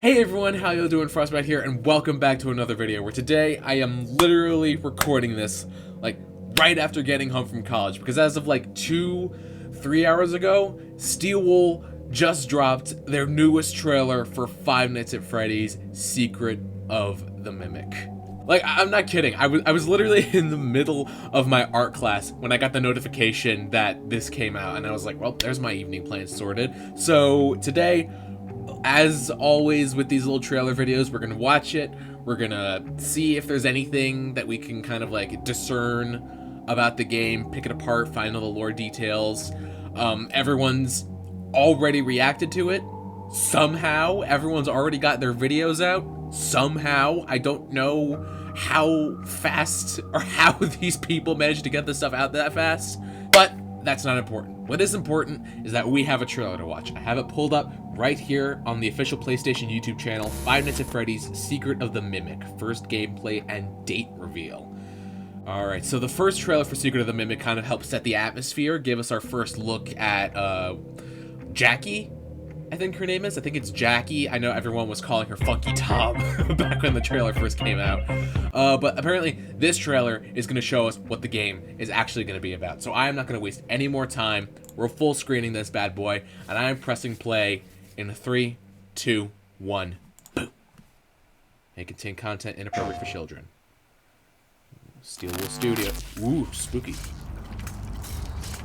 Hey everyone, how y'all doing? Frostbite here, and welcome back to another video where today I am literally recording this like right after getting home from college, because as of like 2-3 hours ago, Steel Wool just dropped their newest trailer for Five Nights at Freddy's Secret of the Mimic. Like, I'm not kidding, I was literally in the middle of my art class when I got the notification that this came out, and I was like, well, there's my evening plans sorted. So today, as always with these little trailer videos, we're gonna watch it, we're gonna see if there's anything that we can kind of like discern about the game, pick it apart, find all the lore details. Everyone's already reacted to it somehow. Everyone's already got their videos out somehow. I don't know how fast or how these people managed to get this stuff out that fast, but that's not important. What is important is that we have a trailer to watch. I have it pulled up right here on the official PlayStation YouTube channel, Five Nights at Freddy's Secret of the Mimic, first gameplay and date reveal. Alright, so the first trailer for Secret of the Mimic kind of helps set the atmosphere, give us our first look at Jackie, I think her name is. I think it's Jackie. I know everyone was calling her Funky Tom back when the trailer first came out. But apparently this trailer is going to show us what the game is actually going to be about. So I am not going to waste any more time. We're full screening this bad boy, and I am pressing play in 3, 2, 1, boom. May contain content inappropriate for children. Steel Wool Studio. Ooh, spooky.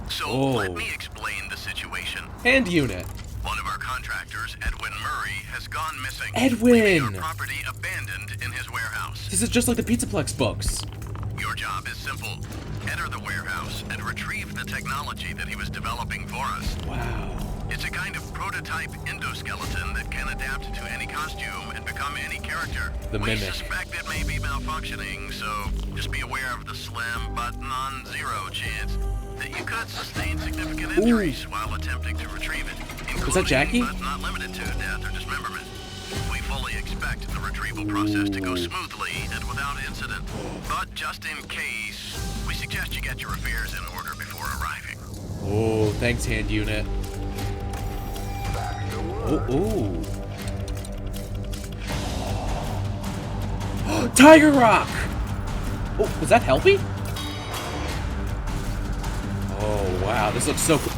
So let me explain the situation. Hand unit. One of our contractors, Edwin Murray, has gone missing. Edwin! Our property abandoned in his warehouse. This is just like the Pizzaplex books. Your job is simple. Enter the warehouse and retrieve the technology that he was developing for us. Wow. It's a kind of prototype endoskeleton that can adapt to any costume and become any character. The We Mimic. suspect it may be malfunctioning, so just be aware of the slim but non-zero chance that you could sustain significant injuries while attempting to retrieve it. Was that Jackie? But not limited to death or dismemberment. We fully expect the retrieval process to go smoothly and without incident. But just in case, we suggest you get your affairs in order before arriving. Oh, thanks, hand unit. Oh, ooh. Tiger Rock! Oh, was that Helpy? Oh, wow, this looks so cool.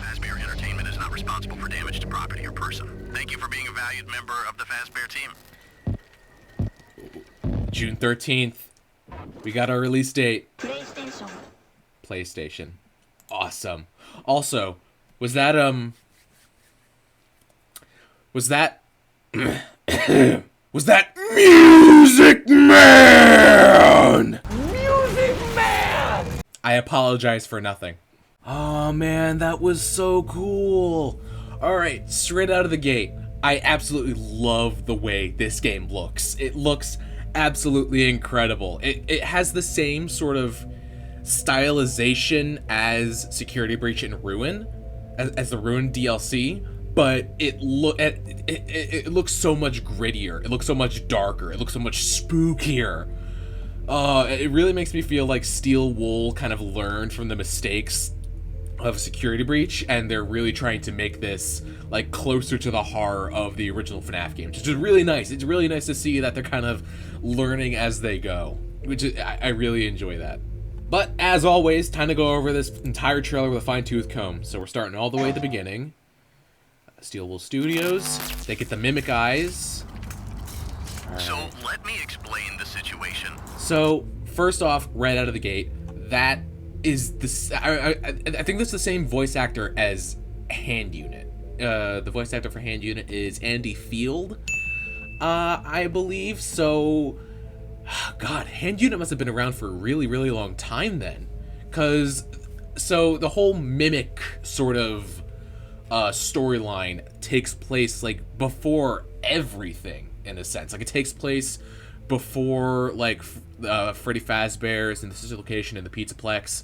Fazbear Entertainment is not responsible for damage to property or person. Thank you for being a valued member of the Fazbear team. June 13th. We got our release date. PlayStation. PlayStation. Awesome. Also, was that was that Music Man? Music Man! I apologize for nothing. Oh man, that was so cool. Alright, straight out of the gate, I absolutely love the way this game looks. It looks absolutely incredible. It has the same sort of stylization as Security Breach and Ruin, as the Ruin DLC, but it looks so much grittier. It looks so much darker. It looks so much spookier. It really makes me feel like Steel Wool kind of learned from the mistakes of Security Breach, and they're really trying to make this like closer to the horror of the original FNaF games, which is really nice. It's really nice to see that they're kind of learning as they go, which is, I really enjoy that. But as always, time to go over this entire trailer with a fine-tooth comb. So we're starting all the way at the beginning. Steel Wool Studios. They get the Mimic eyes. So let me explain the situation. So first off, right out of the gate, that is the I think that's the same voice actor as Hand Unit. The voice actor for Hand Unit is Andy Field, I believe. So, God, Hand Unit must have been around for a really, really long time then, so the whole Mimic sort of storyline takes place like before everything, in a sense. Like, it takes place before like Freddy Fazbear's and the sister location in the Pizzaplex.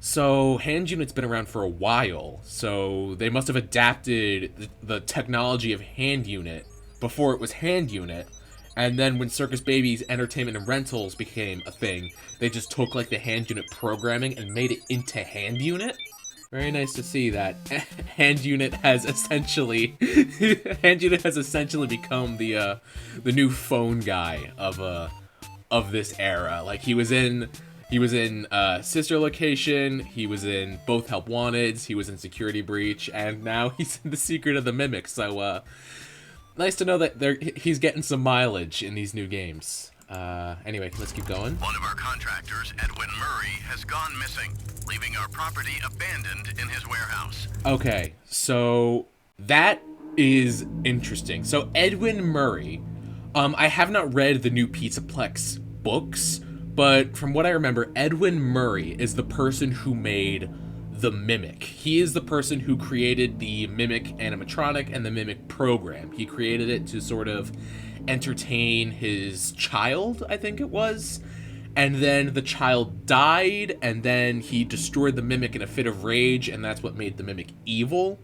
So Hand Unit's been around for a while, so they must have adapted the technology of Hand Unit before it was Hand Unit, and then when Circus Baby's entertainment and rentals became a thing, they just took like the Hand Unit programming and made it into Hand Unit. Very nice to see that Hand Unit has essentially become the new phone guy of this era. Like he was in Sister Location, he was in both Help Wanteds, he was in Security Breach, and now he's in The Secret of the Mimic. So nice to know that he's getting some mileage in these new games. Anyway, let's keep going. One of our contractors, Edwin Murray, has gone missing, leaving our property abandoned in his warehouse. Okay, so that is interesting. So Edwin Murray, I have not read the new Pizzaplex books, but from what I remember, Edwin Murray is the person who made the Mimic. He is the person who created the Mimic animatronic and the Mimic program. He created it to sort of entertain his child, I think it was. And then the child died, and then he destroyed the Mimic in a fit of rage, and that's what made the Mimic evil.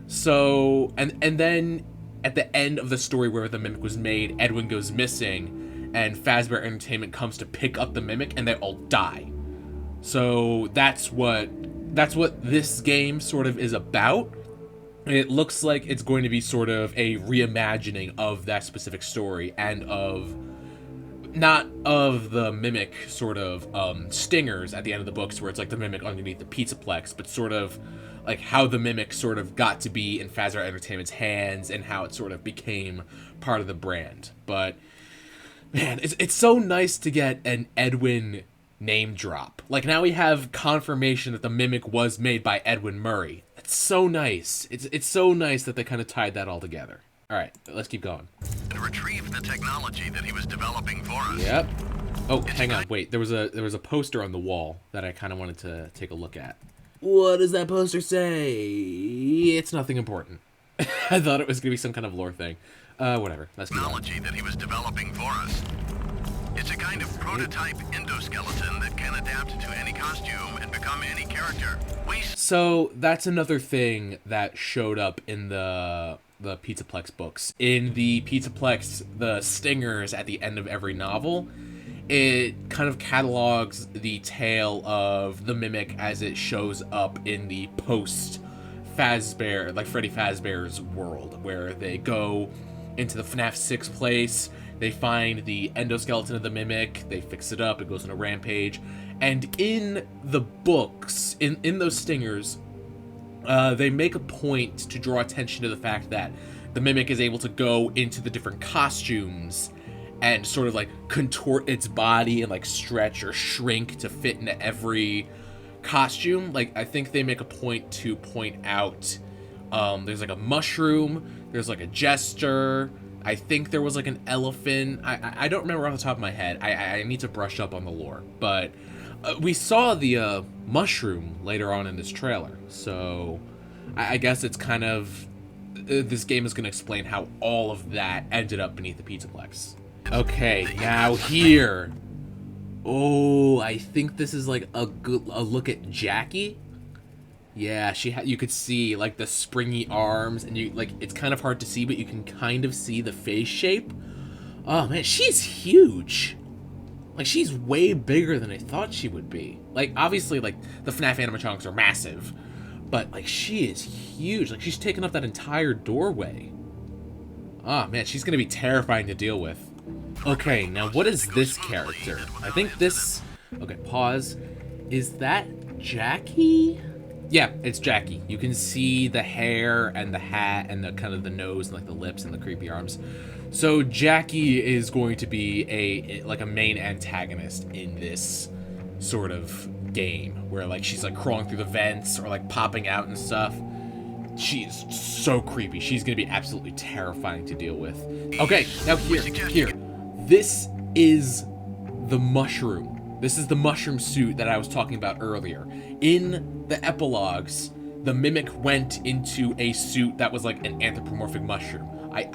So, and then at the end of the story where the Mimic was made, Edwin goes missing, and Fazbear Entertainment comes to pick up the Mimic, and they all die. So that's what this game sort of is about. It looks like it's going to be sort of a reimagining of that specific story, and not of the Mimic sort of stingers at the end of the books where it's like the Mimic underneath the Pizzaplex, but sort of like how the Mimic sort of got to be in Fazbear Entertainment's hands and how it sort of became part of the brand. But man, it's so nice to get an Edwin name drop. Like now we have confirmation that the Mimic was made by Edwin Murray. It's so nice. It's so nice that they kind of tied that all together. All right, let's keep going. And retrieve the technology that he was developing for us. Yep. Oh, hang on. Wait, there was a poster on the wall that I kind of wanted to take a look at. What does that poster say? It's nothing important. I thought it was gonna be some kind of lore thing. Whatever. Let's keep going. Technology that he was developing for us. It's a kind of prototype endoskeleton that can adapt to any costume and become any character. So that's another thing that showed up in the Pizzaplex books. In the Pizzaplex, the stingers at the end of every novel, it kind of catalogs the tale of the Mimic as it shows up in the post-Fazbear, like Freddy Fazbear's world, where they go into the FNaF 6 place, they find the endoskeleton of the Mimic, they fix it up, it goes on a rampage, and in the books, in those stingers, they make a point to draw attention to the fact that the Mimic is able to go into the different costumes and sort of like contort its body and like stretch or shrink to fit into every costume. Like I think they make a point to point out there's like a mushroom, there's like a jester, I think there was like an elephant. I don't remember off the top of my head. I need to brush up on the lore, but we saw the mushroom later on in this trailer, so I guess it's kind of this game is going to explain how all of that ended up beneath the Pizzaplex. Okay, now here. Oh, I think this is like a look at Jackie. Yeah, you could see like the springy arms, and you like it's kind of hard to see, but you can kind of see the face shape. Oh man, she's huge. Like she's way bigger than I thought she would be. Like obviously like the FNaF animatronics are massive, but like she is huge. Like she's taken up that entire doorway. Oh man, she's gonna be terrifying to deal with. Okay, now what is this character? I think this... Okay, pause. Is that Jackie? Yeah, it's Jackie. You can see the hair and the hat and the kind of the nose and like the lips and the creepy arms. So Jackie is going to be a main antagonist in this sort of game where like she's like crawling through the vents or like popping out and stuff. She's so creepy. She's gonna be absolutely terrifying to deal with. Okay, now here. This is the mushroom. This is the mushroom suit that I was talking about earlier. In the epilogues, the Mimic went into a suit that was like an anthropomorphic mushroom. I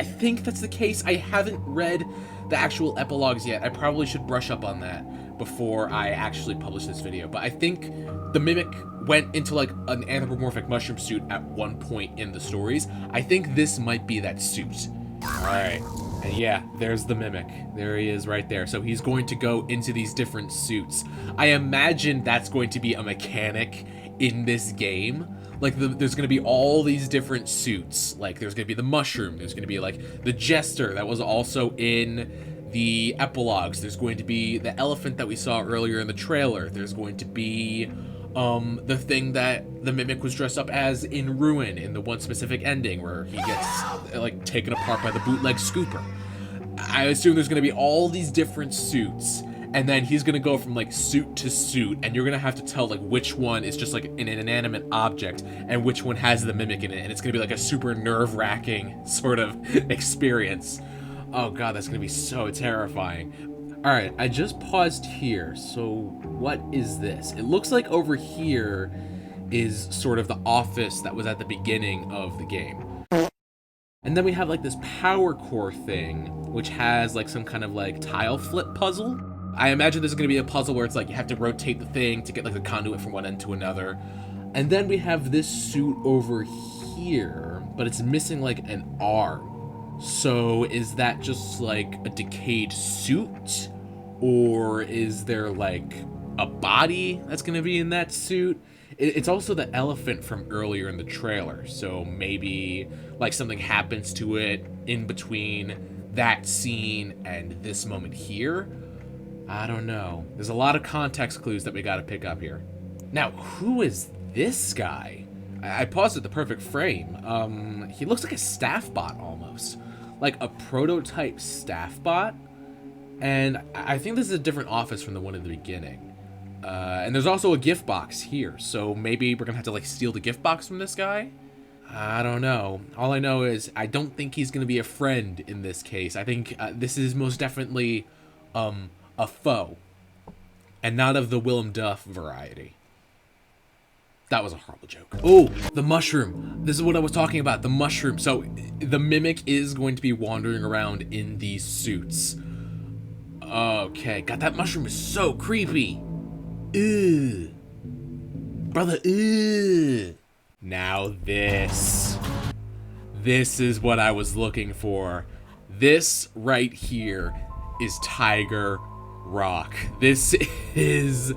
think that's the case. I haven't read the actual epilogues yet. I probably should brush up on that before I actually publish this video. But I think the Mimic went into like an anthropomorphic mushroom suit at one point in the stories. I think this might be that suit. Alright. And yeah, there's the Mimic. There he is right there. So he's going to go into these different suits. I imagine that's going to be a mechanic in this game. Like, there's gonna be all these different suits. Like, there's gonna be the mushroom. There's gonna be, like, the jester that was also in the epilogues. There's going to be the elephant that we saw earlier in the trailer. There's going to be, the thing that the Mimic was dressed up as in Ruin in the one specific ending where he gets, like, taken apart by the bootleg scooper. I assume there's gonna be all these different suits. And then he's gonna go from like suit to suit, and you're gonna have to tell like which one is just like an inanimate object and which one has the Mimic in it, and it's gonna be like a super nerve-wracking sort of experience. Oh god, that's gonna be so terrifying. Alright, I just paused here, so what is this? It looks like over here is sort of the office that was at the beginning of the game. And then we have like this power core thing, which has like some kind of like tile flip puzzle. I imagine this is going to be a puzzle where it's like you have to rotate the thing to get like the conduit from one end to another. And then we have this suit over here, but it's missing like an arm. So is that just like a decayed suit? Or is there like a body that's going to be in that suit? It's also the elephant from earlier in the trailer. So maybe like something happens to it in between that scene and this moment here. I don't know. There's a lot of context clues that we gotta pick up here. Now, who is this guy? I paused at the perfect frame. He looks like a staff bot almost. Like a prototype staff bot. And I think this is a different office from the one in the beginning. And there's also a gift box here. So maybe we're gonna have to like steal the gift box from this guy? I don't know. All I know is I don't think he's gonna be a friend in this case. I think this is most definitely, a foe, and not of the Willem Duff variety. That was a horrible joke. Oh, the mushroom. This is what I was talking about, the mushroom. So the Mimic is going to be wandering around in these suits. Okay, God, that mushroom is so creepy. Ew. Brother, ew. Now this. This is what I was looking for. This right here is Tiger Rock. This is,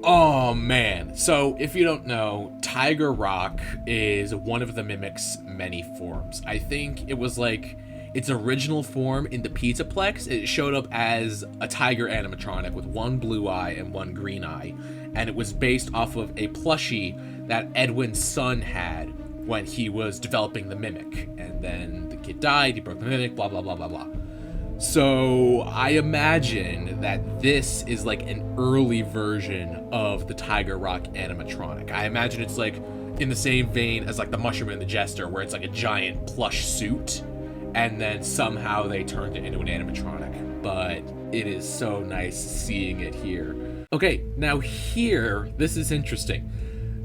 oh man. So if you don't know, Tiger Rock is one of the Mimic's many forms. I think it was like its original form in the Pizzaplex. It showed up as a tiger animatronic with one blue eye and one green eye, and it was based off of a plushie that Edwin's son had when he was developing the Mimic, and then the kid died, he broke the Mimic, blah blah blah blah blah. So I imagine that this is like an early version of the Tiger Rock animatronic. I imagine it's like in the same vein as like the Mushroom and the Jester, where it's like a giant plush suit, and then somehow they turned it into an animatronic. But it is so nice seeing it here. Okay, now here, this is interesting.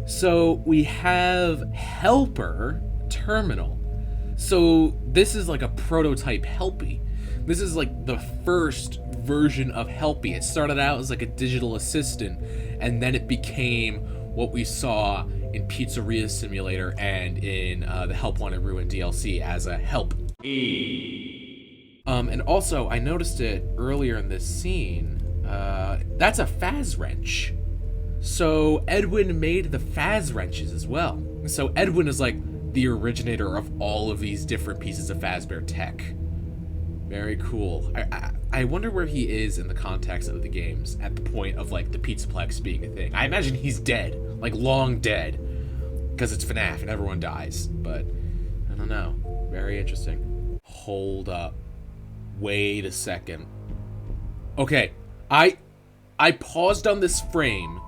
So we have Helper Terminal. So this is like a prototype Helpy. This is like the first version of Helpy. It started out as like a digital assistant, and then it became what we saw in Pizzeria Simulator and in the Help Wanted Ruin DLC as a Help. And also, I noticed it earlier in this scene. That's a Faz wrench. So Edwin made the Faz wrenches as well. So Edwin is like the originator of all of these different pieces of Fazbear tech. Very cool. I wonder where he is in the context of the games at the point of like the Pizzaplex being a thing. I imagine he's dead, like long dead, because it's FNaF and everyone dies. But I don't know. Very interesting. Hold up. Wait a second. Okay, I paused on this frame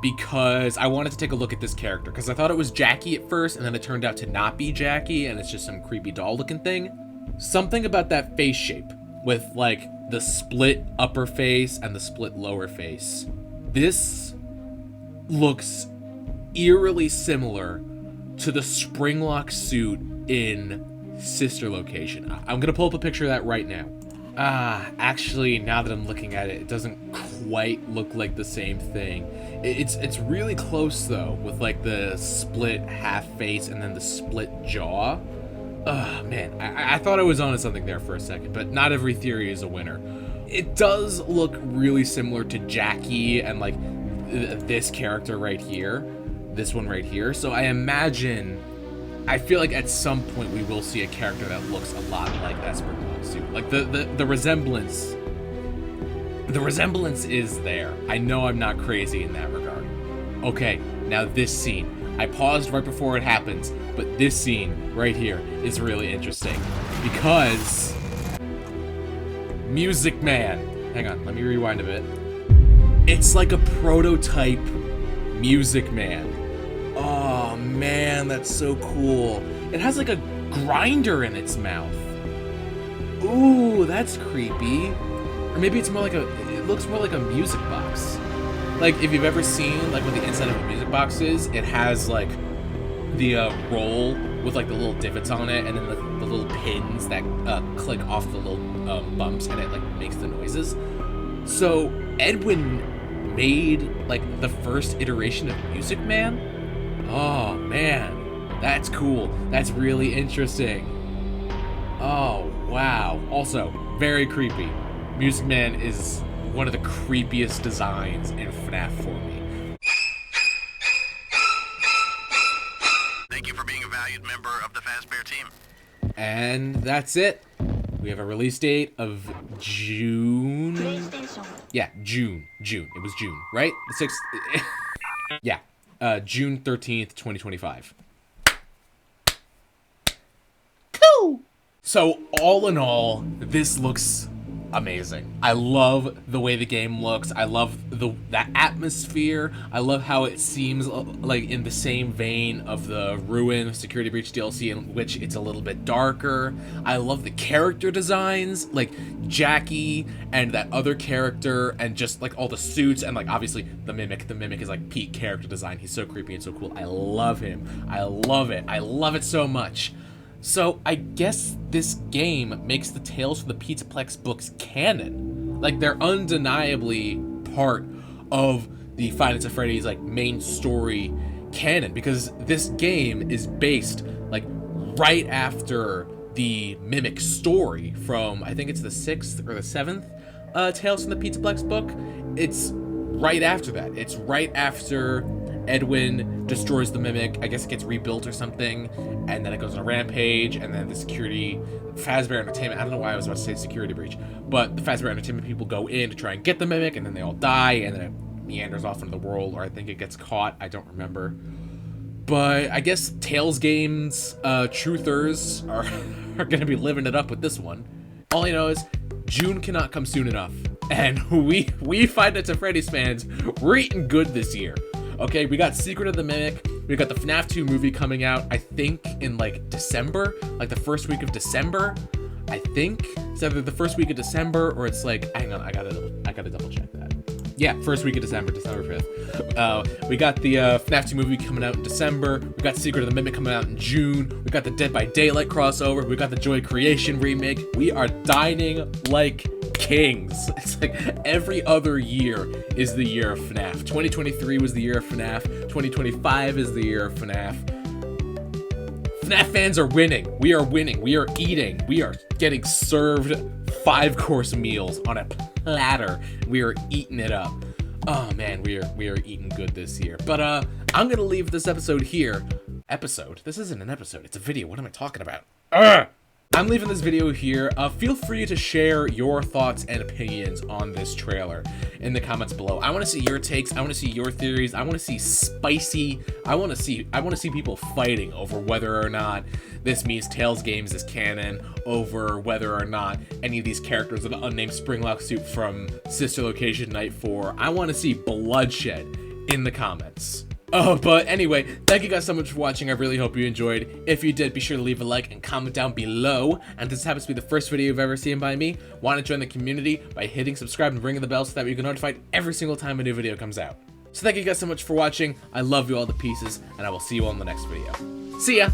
because I wanted to take a look at this character, because I thought it was Jackie at first, and then it turned out to not be Jackie, and it's just some creepy doll looking thing. Something about that face shape with like the split upper face and the split lower face. This looks eerily similar to the Springlock suit in Sister Location. I'm gonna pull up a picture of that right now. Actually, now that I'm looking at it, it doesn't quite look like the same thing. It's really close though, with like the split half face and then the split jaw. Man, I thought I was onto something there for a second, but not every theory is a winner. It does look really similar to Jackie and like this character right here, this one right here. So I feel like at some point we will see a character that looks a lot like Esper suit. Like the resemblance is there. I know I'm not crazy in that regard. Okay, now this scene. I paused right before it happens, but this scene right here is really interesting because Music Man. Hang on, let me rewind a bit. It's like a prototype Music Man. Oh man, that's so cool. It has like a grinder in its mouth. Ooh, that's creepy. Or maybe it's more like it looks more like a music box. Like, if you've ever seen, like, what the inside of a music box is, it has, like, the roll with, like, the little divots on it, and then the little pins that click off the little bumps, and it, like, makes the noises. So, Edwin made, like, the first iteration of Music Man? Oh, man. That's cool. That's really interesting. Oh, wow. Also, very creepy. Music Man is one of the creepiest designs in FNaF for me. Thank you for being a valued member of the Fazbear team. And that's it. We have a release date of June. Yeah, June. It was June, right? The 6th. Yeah, June 13th, 2025. Cool. So all in all, this looks amazing. I love the way the game looks. I love that atmosphere. I love how it seems like in the same vein of the Ruin Security Breach DLC, in which it's a little bit darker. I love the character designs, like Jackie and that other character, and just like all the suits, and like obviously the Mimic. The Mimic is like peak character design. He's so creepy and so cool. I love him. I love it. I love it so much. So I guess this game makes the Tales from the Pizzaplex books canon. Like, they're undeniably part of the Five Nights at Freddy's like main story canon, because this game is based like right after the Mimic story from, I think it's the 6th or the 7th Tales from the Pizzaplex book. It's right after that. It's right after Edwin destroys the Mimic. I guess it gets rebuilt or something, and then it goes on a rampage, and then the Fazbear Entertainment, I don't know why I was about to say Security Breach, but the Fazbear Entertainment people go in to try and get the Mimic, and then they all die, and then it meanders off into the world, or I think it gets caught, I don't remember. But I guess Tales Games truthers are gonna be living it up with this one. All I know is June cannot come soon enough, and we Five Nights at Freddy's fans, we're eating good this year. Okay, we got Secret of the Mimic, we got the FNaF 2 movie coming out, I think in like December, like the first week of December, I think. It's either the first week of December or it's like, hang on, I gotta double check that. Yeah, first week of December, December 5th. We got the FNaF 2 movie coming out in December, we got Secret of the Mimic coming out in June, we got the Dead by Daylight crossover, we got the Joy Creation remake. We are dining like kings. It's like every other year is the year of FNaF. 2023 was the year of FNaF. 2025 is the year of FNaF. FNaF fans are winning. We are winning. We are eating. We are getting served 5-course meals on a platter. We are eating it up. Oh man, we are eating good this year. But I'm gonna leave this episode here. This isn't an episode. It's a video. What am I talking about? I'm leaving this video here. Feel free to share your thoughts and opinions on this trailer in the comments below. I want to see your takes. I want to see your theories. I want to see spicy. I want to see people fighting over whether or not this means Tales Games is canon, over whether or not any of these characters are the unnamed Springlock suit from Sister Location Night 4. I want to see bloodshed in the comments. Oh, but anyway, thank you guys so much for watching. I really hope you enjoyed. If you did, be sure to leave a like and comment down below. And this happens to be the first video you've ever seen by me. Want to join the community by hitting subscribe and ringing the bell so that you get notified every single time a new video comes out. So thank you guys so much for watching. I love you all to pieces, and I will see you all in the next video. See ya!